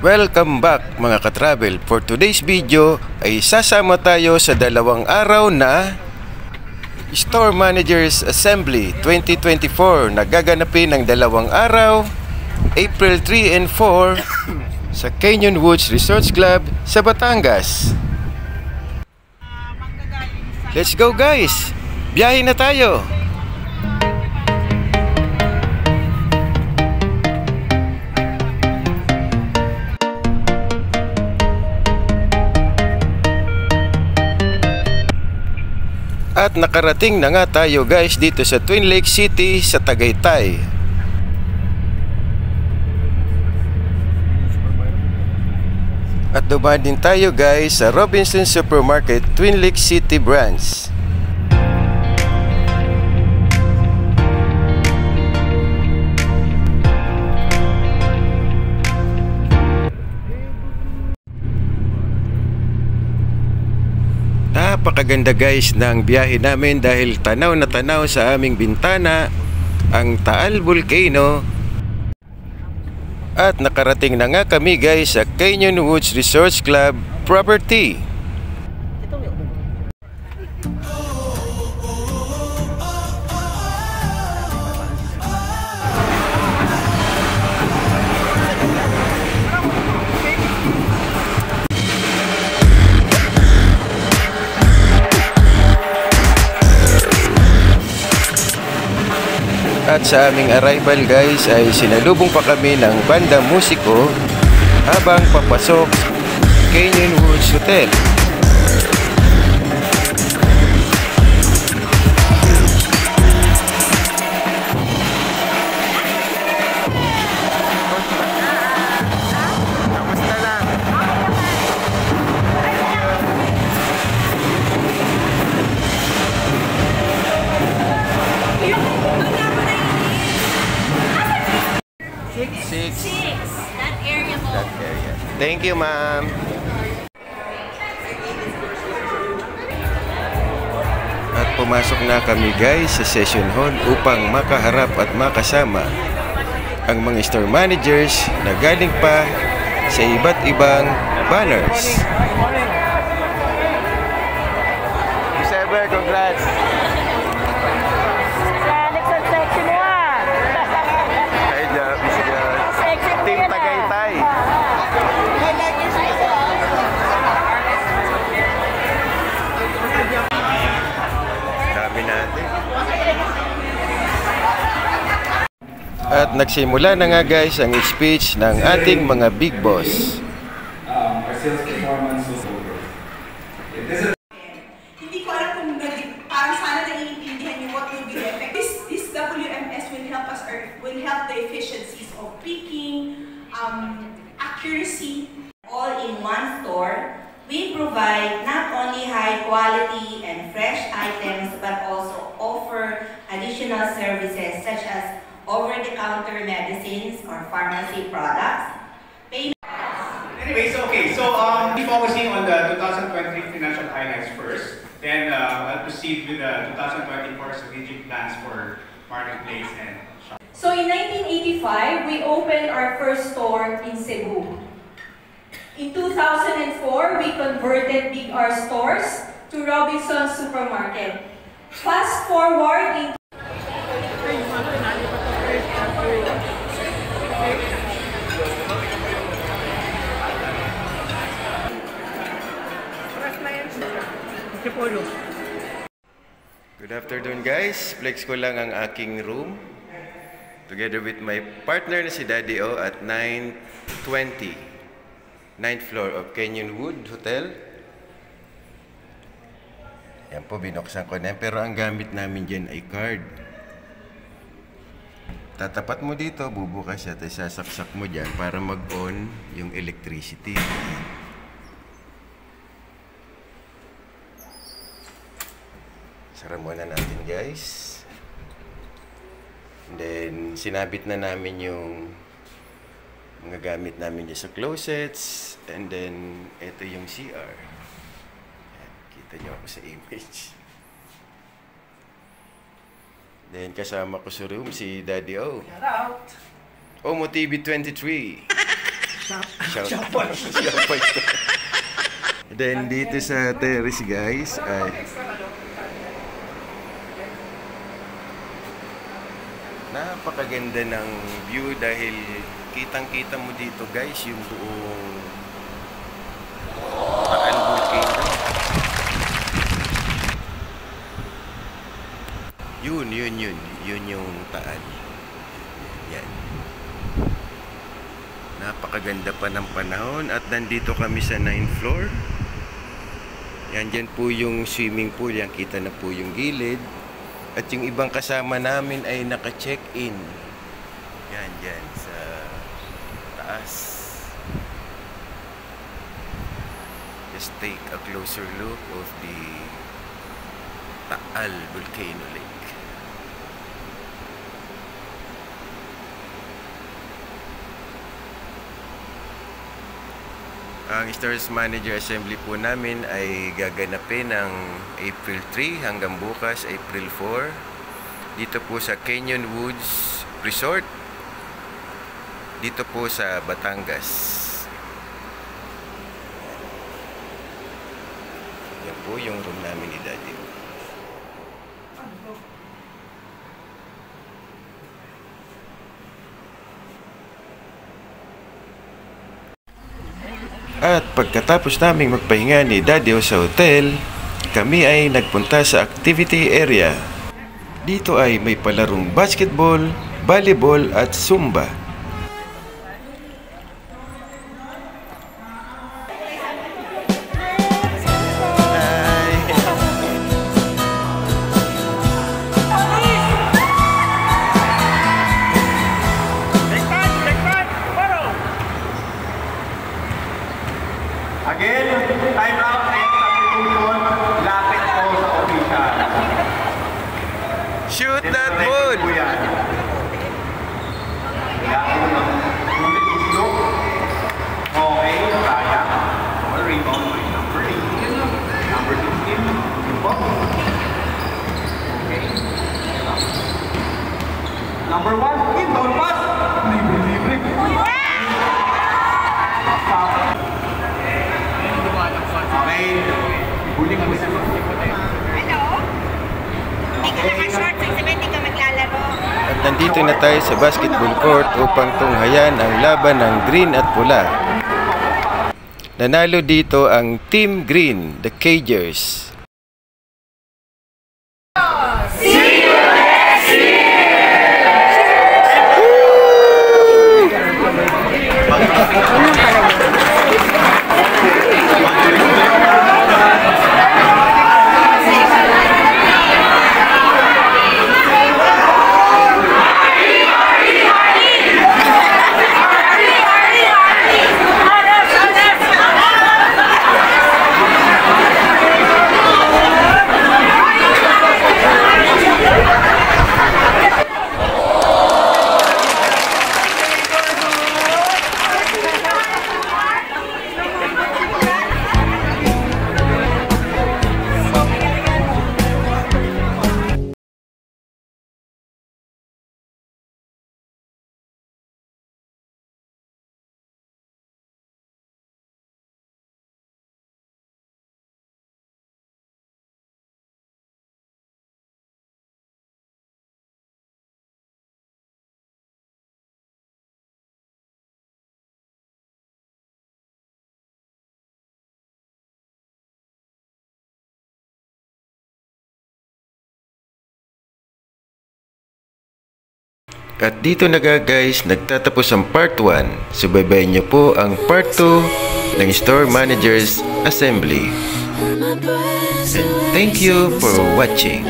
Welcome back mga ka-travel. For today's video ay sasama tayo sa 2 araw na Store Managers Assembly 2024 na gaganapin ng 2 araw, April 3 and 4 sa Canyon Woods Resort Club sa Batangas. Let's go guys! Biyahe na tayo! At nakarating na nga tayo guys dito sa Twin Lakes City sa Tagaytay. At dumaan din tayo guys sa Robinsons Supermarket Twin Lakes City branch. Napakaganda guys ng biyahe namin dahil tanaw na tanaw sa aming bintana ang Taal Volcano. At nakarating na nga kami guys sa Canyon Woods Resort Club property. At sa aming arrival guys ay sinalubong pa kami ng banda musiko habang papasok Canyon Woods Hotel. Six. That area mo. That area. Thank you, ma'am. At pumasok na kami guys sa session hall upang makaharap at makasama ang mga store managers na galing pa sa iba't ibang banners. Sever, congrats! Team Tagaytay. Dami natin. At nagsimula na nga guys ang speech ng ating mga big boss. Our sales performance was over. Hindi ko alam kung parang sana naiintindihan niyo what will be the effect. This WMS will help us, or will help the efficiencies of picking, accuracy. All in one store, we provide not only high quality and fresh items but also offer additional services such as over-the-counter medicines or pharmacy products. Anyways, okay, so focusing on the 2023 financial highlights first, then I'll proceed with the 2024 strategic plans for marketplace and shop. So in 1985, we opened our first store in Cebu. In 2004, we converted Big R stores to Robinsons Supermarket. Fast forward in Good afternoon guys. Flex ko lang ang aking room together with my partner na si Daddy O at 920 9th floor of Canyon Wood Hotel. Yan po, binuksan ko na yan. Pero ang gamit namin dyan ay card. Tatapat mo dito, bubukas at sasaksak mo dyan para mag-on yung electricity. Sara muna natin guys. And then sinabit na namin yung mga gamit namin dyan sa closets. And then ito yung CR. Ayan, kita nyo ako sa image. Then kasama ko sa room si Daddy O. Omo TV 23. Shopwise. Then dito sa terrace guys ay napakaganda ng view dahil kitang-kita mo dito guys yung buong Taal Volcano. Yun yung Taal. Yan. Napakaganda pa ng panahon at nandito kami sa 9th floor. Yan, dyan po yung swimming pool. Yan, kita na po yung gilid. At yung ibang kasama namin ay naka-check-in. Yan, dyan sa taas. Just take a closer look of the Taal Volcano Lake. Ang Stores Manager Assembly po namin ay gaganapin ng April 3 hanggang bukas, April 4. Dito po sa Canyon Woods Resort. Dito po sa Batangas. Yan po yung room namin ni Daddy. At pagkatapos naming magpahinga ni Daddy sa hotel, kami ay nagpunta sa activity area. Dito ay may palarong basketball, volleyball at zumba. Again, time out and substitution. Lapit po sa official. Shoot that ball! Okay, kaya. Rebound by number 8. Number 16. Okay. Number 1, inbound pass. Libre. Okay. Huling mo sa Hello? Hindi ka naka-short, so hindi ka maglalaro. At nandito na tayo sa basketball court upang tunghayan ang laban ng green at pula. Nanalo dito ang Team Green, the Cagers. At dito na guys, nagtatapos ang part 1. Subaybayan niyo po ang part 2 ng Store Managers Assembly. And thank you for watching.